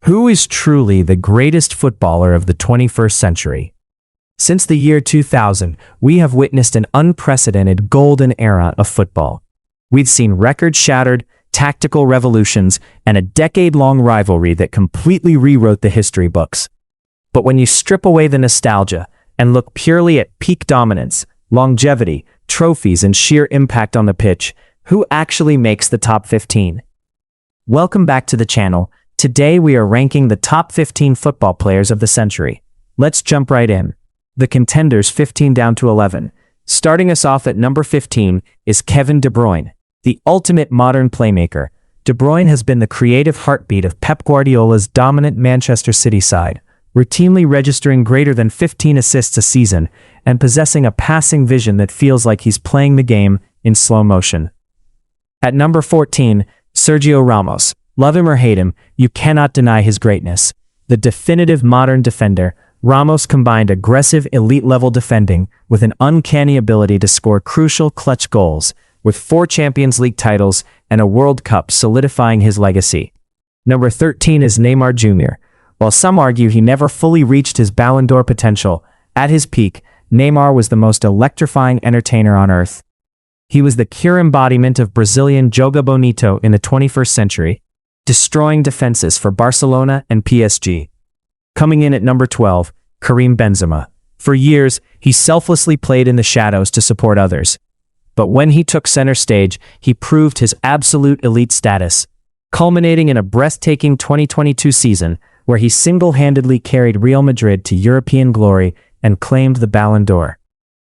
Who is truly the greatest footballer of the 21st century? Since the year 2000, we have witnessed an unprecedented golden era of football. We've seen records shattered, tactical revolutions, and a decade-long rivalry that completely rewrote the history books. But when you strip away the nostalgia and look purely at peak dominance, longevity, trophies, and sheer impact on the pitch, who actually makes the top 15? Welcome back to the channel. Today we are ranking the top 15 football players of the century. Let's jump right in. The contenders 15 down to 11. Starting us off at number 15 is Kevin De Bruyne, the ultimate modern playmaker. De Bruyne has been the creative heartbeat of Pep Guardiola's dominant Manchester City side, routinely registering greater than 15 assists a season and possessing a passing vision that feels like he's playing the game in slow motion. At number 14, Sergio Ramos. Love him or hate him, you cannot deny his greatness. The definitive modern defender, Ramos combined aggressive elite-level defending with an uncanny ability to score crucial clutch goals, with 4 Champions League titles and a World Cup solidifying his legacy. Number 13 is Neymar Jr. While some argue he never fully reached his Ballon d'Or potential, at his peak, Neymar was the most electrifying entertainer on earth. He was the pure embodiment of Brazilian Joga Bonito in the 21st century, destroying defenses for Barcelona and PSG. Coming in at number 12, Karim Benzema. For years, he selflessly played in the shadows to support others. But when he took center stage, he proved his absolute elite status, culminating in a breathtaking 2022 season where he single-handedly carried Real Madrid to European glory and claimed the Ballon d'Or.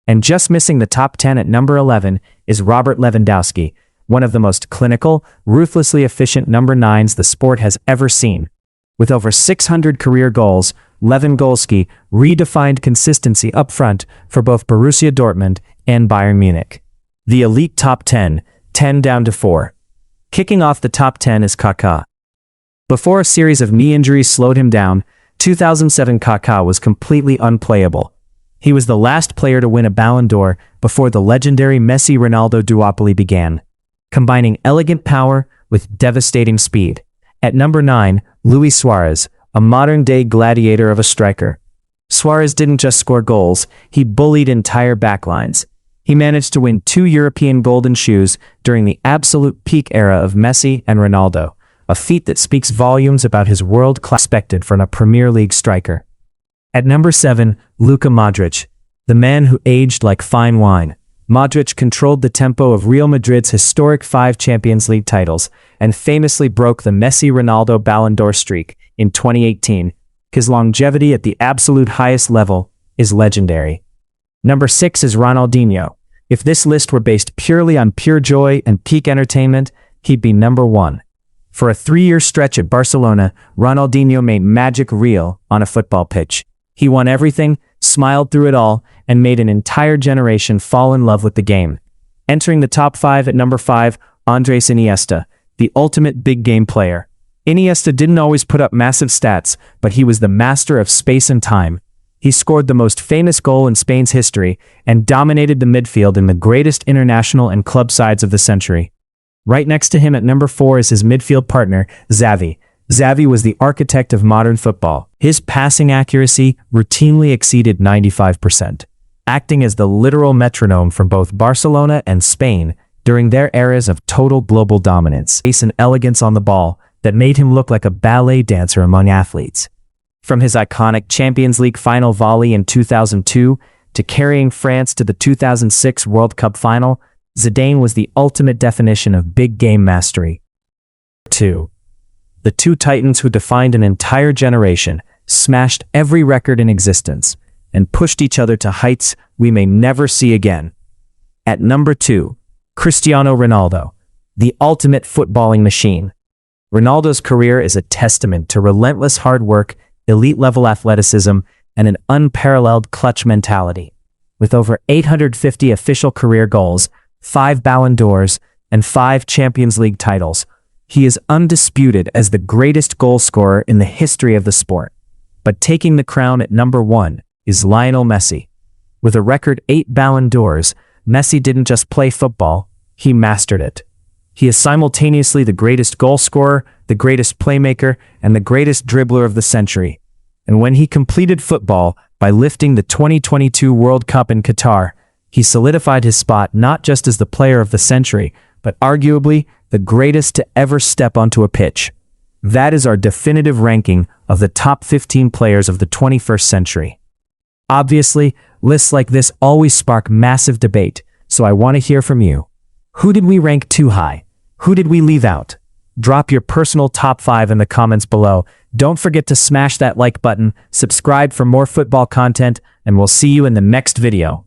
And just missing the top 10 at number 11 is Robert Lewandowski, one of the most clinical, ruthlessly efficient number 9s the sport has ever seen. With over 600 career goals, Lewandowski redefined consistency up front for both Borussia Dortmund and Bayern Munich. The elite top 10, 10 down to 4. Kicking off the top 10 is Kaká. Before a series of knee injuries slowed him down, 2007 Kaká was completely unplayable. He was the last player to win a Ballon d'Or before the legendary Messi-Ronaldo duopoly began, combining elegant power with devastating speed. At number 9, Luis Suarez, a modern-day gladiator of a striker. Suarez didn't just score goals, he bullied entire backlines. He managed to win 2 European Golden Shoes during the absolute peak era of Messi and Ronaldo, a feat that speaks volumes about his world-class expected from a Premier League striker. At number 7, Luka Modric, the man who aged like fine wine. Modric controlled the tempo of Real Madrid's historic 5 Champions League titles and famously broke the Messi-Ronaldo Ballon d'Or streak in 2018. His longevity at the absolute highest level is legendary. Number 6 is Ronaldinho. If this list were based purely on pure joy and peak entertainment, he'd be number 1. For a 3-year stretch at Barcelona, Ronaldinho made magic real on a football pitch. He won everything, smiled through it all, and made an entire generation fall in love with the game. Entering the top 5 at number 5, Andres Iniesta, the ultimate big game player. Iniesta didn't always put up massive stats, but he was the master of space and time. He scored the most famous goal in Spain's history and dominated the midfield in the greatest international and club sides of the century. Right next to him at number 4 is his midfield partner, Xavi. Xavi was the architect of modern football. His passing accuracy routinely exceeded 95%, acting as the literal metronome for both Barcelona and Spain during their eras of total global dominance. Pace and elegance on the ball that made him look like a ballet dancer among athletes. From his iconic Champions League final volley in 2002 to carrying France to the 2006 World Cup final, Zidane was the ultimate definition of big game mastery. 2. The two titans who defined an entire generation, smashed every record in existence, and pushed each other to heights we may never see again. At number 2, Cristiano Ronaldo, the ultimate footballing machine. Ronaldo's career is a testament to relentless hard work, elite-level athleticism, and an unparalleled clutch mentality. With over 850 official career goals, 5 Ballon d'Ors, and 5 Champions League titles, he is undisputed as the greatest goal scorer in the history of the sport. But taking the crown at number 1 is Lionel Messi. With a record 8 Ballon d'Ors, Messi didn't just play football, he mastered it. He is simultaneously the greatest goal scorer, the greatest playmaker, and the greatest dribbler of the century. And when he completed football by lifting the 2022 World Cup in Qatar, he solidified his spot not just as the player of the century, but arguably the greatest to ever step onto a pitch. That is our definitive ranking of the top 15 players of the 21st century. Obviously, lists like this always spark massive debate, so I want to hear from you. Who did we rank too high? Who did we leave out? Drop your personal top 5 in the comments below. Don't forget to smash that like button, subscribe for more football content, and we'll see you in the next video.